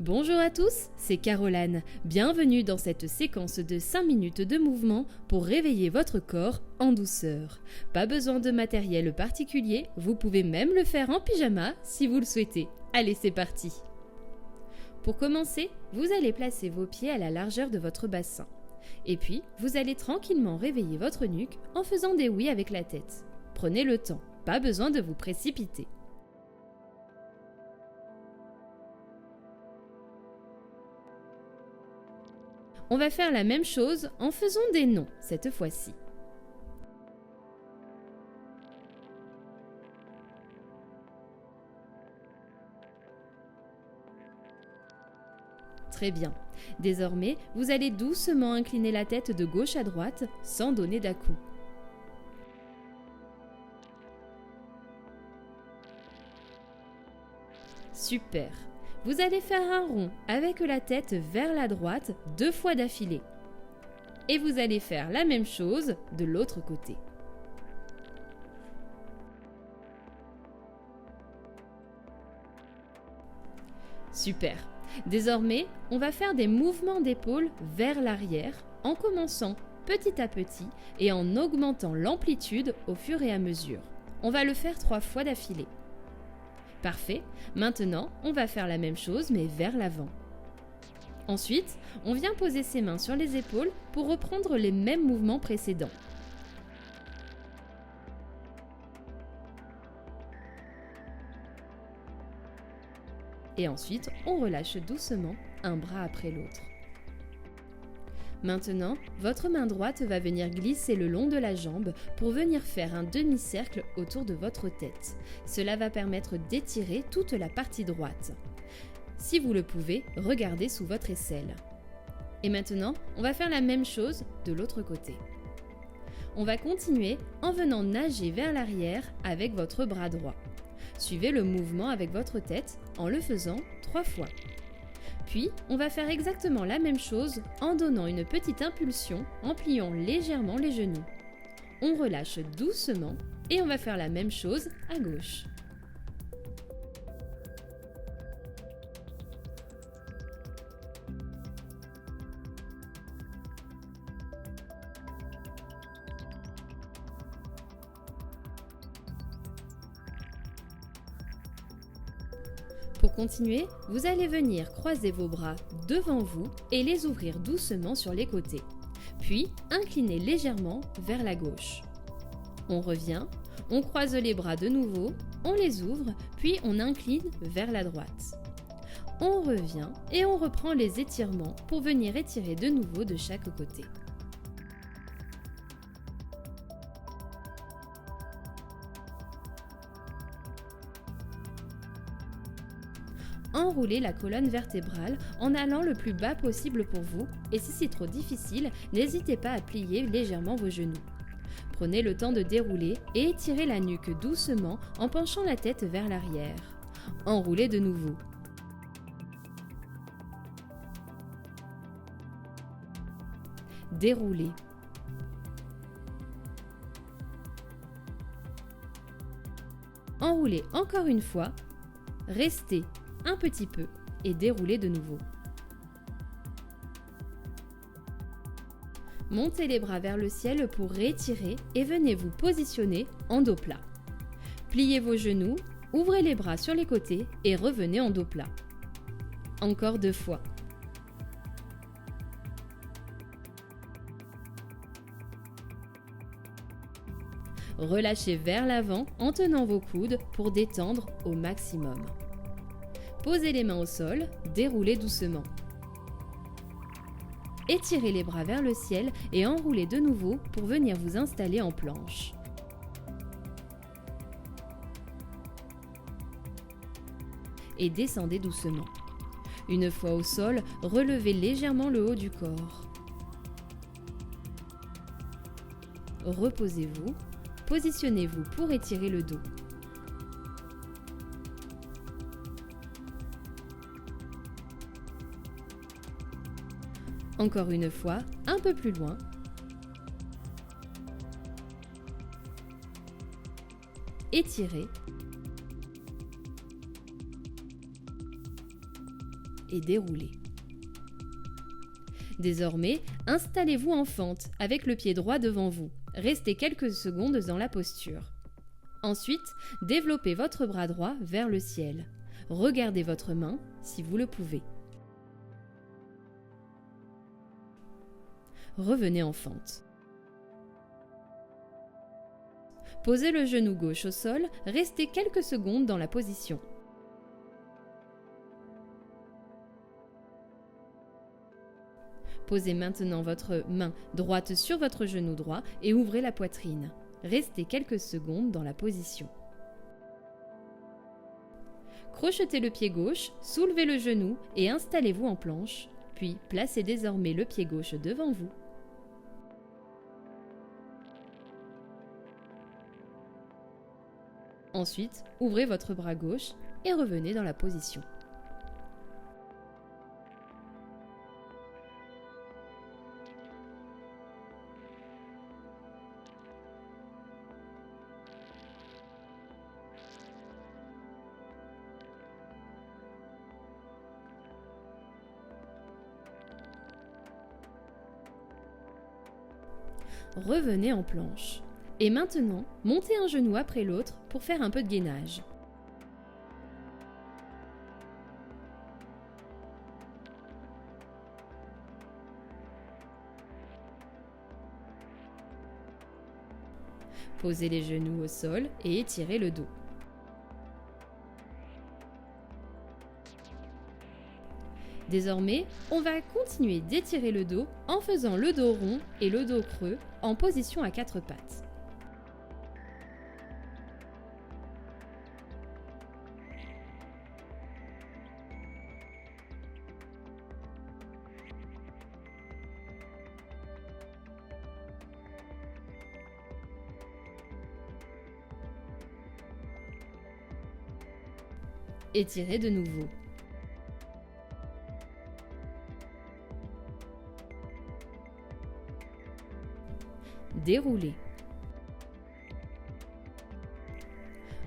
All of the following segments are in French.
Bonjour à tous, c'est Caroline. Bienvenue dans cette séquence de 5 minutes de mouvement pour réveiller votre corps en douceur. Pas besoin de matériel particulier, vous pouvez même le faire en pyjama si vous le souhaitez. Allez, c'est parti. Pour commencer, vous allez placer vos pieds à la largeur de votre bassin. Et puis, vous allez tranquillement réveiller votre nuque en faisant des oui avec la tête. Prenez le temps, pas besoin de vous précipiter. On va faire la même chose en faisant des noms cette fois-ci. Très bien. Désormais, vous allez doucement incliner la tête de gauche à droite sans donner d'à-coups. Super. Vous allez faire un rond avec la tête vers la droite 2 fois d'affilée. Et vous allez faire la même chose de l'autre côté. Super. Désormais, on va faire des mouvements d'épaule vers l'arrière en commençant petit à petit et en augmentant l'amplitude au fur et à mesure. On va le faire 3 fois d'affilée. Parfait. Maintenant, on va faire la même chose mais vers l'avant. Ensuite, on vient poser ses mains sur les épaules pour reprendre les mêmes mouvements précédents. Et ensuite, on relâche doucement un bras après l'autre. Maintenant, votre main droite va venir glisser le long de la jambe pour venir faire un demi-cercle autour de votre tête. Cela va permettre d'étirer toute la partie droite. Si vous le pouvez, regardez sous votre aisselle. Et maintenant, on va faire la même chose de l'autre côté. On va continuer en venant nager vers l'arrière avec votre bras droit. Suivez le mouvement avec votre tête en le faisant 3 fois. Puis, on va faire exactement la même chose en donnant une petite impulsion en pliant légèrement les genoux. On relâche doucement et on va faire la même chose à gauche. Pour continuer, vous allez venir croiser vos bras devant vous et les ouvrir doucement sur les côtés. Puis, incliner légèrement vers la gauche. On revient, on croise les bras de nouveau, on les ouvre, puis on incline vers la droite. On revient et on reprend les étirements pour venir étirer de nouveau de chaque côté. Enroulez la colonne vertébrale en allant le plus bas possible pour vous et si c'est trop difficile, n'hésitez pas à plier légèrement vos genoux. Prenez le temps de dérouler et étirez la nuque doucement en penchant la tête vers l'arrière. Enroulez de nouveau. Déroulez. Enroulez encore une fois. Restez un petit peu et déroulez de nouveau. Montez les bras vers le ciel pour étirer et venez vous positionner en dos plat. Pliez vos genoux, ouvrez les bras sur les côtés et revenez en dos plat. Encore 2 fois. Relâchez vers l'avant en tenant vos coudes pour détendre au maximum. Posez les mains au sol, déroulez doucement. Étirez les bras vers le ciel et enroulez de nouveau pour venir vous installer en planche. Et descendez doucement. Une fois au sol, relevez légèrement le haut du corps. Reposez-vous, positionnez-vous pour étirer le dos. Encore une fois, un peu plus loin. Étirez. et déroulez. Désormais, installez-vous en fente avec le pied droit devant vous. Restez quelques secondes dans la posture. Ensuite, développez votre bras droit vers le ciel. Regardez votre main si vous le pouvez. Revenez en fente. Posez le genou gauche au sol, restez quelques secondes dans la position. Posez maintenant votre main droite sur votre genou droit et ouvrez la poitrine. Restez quelques secondes dans la position. Crochetez le pied gauche, soulevez le genou et installez-vous en planche, puis placez désormais le pied gauche devant vous. Ensuite, ouvrez votre bras gauche et revenez dans la position. Revenez en planche. Et maintenant, montez un genou après l'autre pour faire un peu de gainage. Posez les genoux au sol et étirez le dos. Désormais, on va continuer d'étirer le dos en faisant le dos rond et le dos creux en position à 4 pattes. Étirez de nouveau. Déroulez.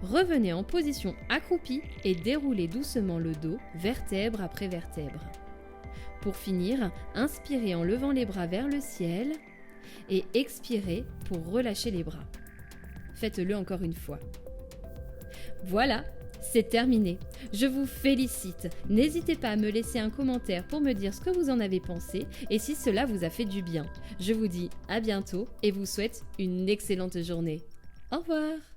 Revenez en position accroupie et déroulez doucement le dos, vertèbre après vertèbre. Pour finir, inspirez en levant les bras vers le ciel et expirez pour relâcher les bras. Faites-le encore une fois. Voilà, c'est terminé. Je vous félicite. N'hésitez pas à me laisser un commentaire pour me dire ce que vous en avez pensé et si cela vous a fait du bien. Je vous dis à bientôt et vous souhaite une excellente journée. Au revoir.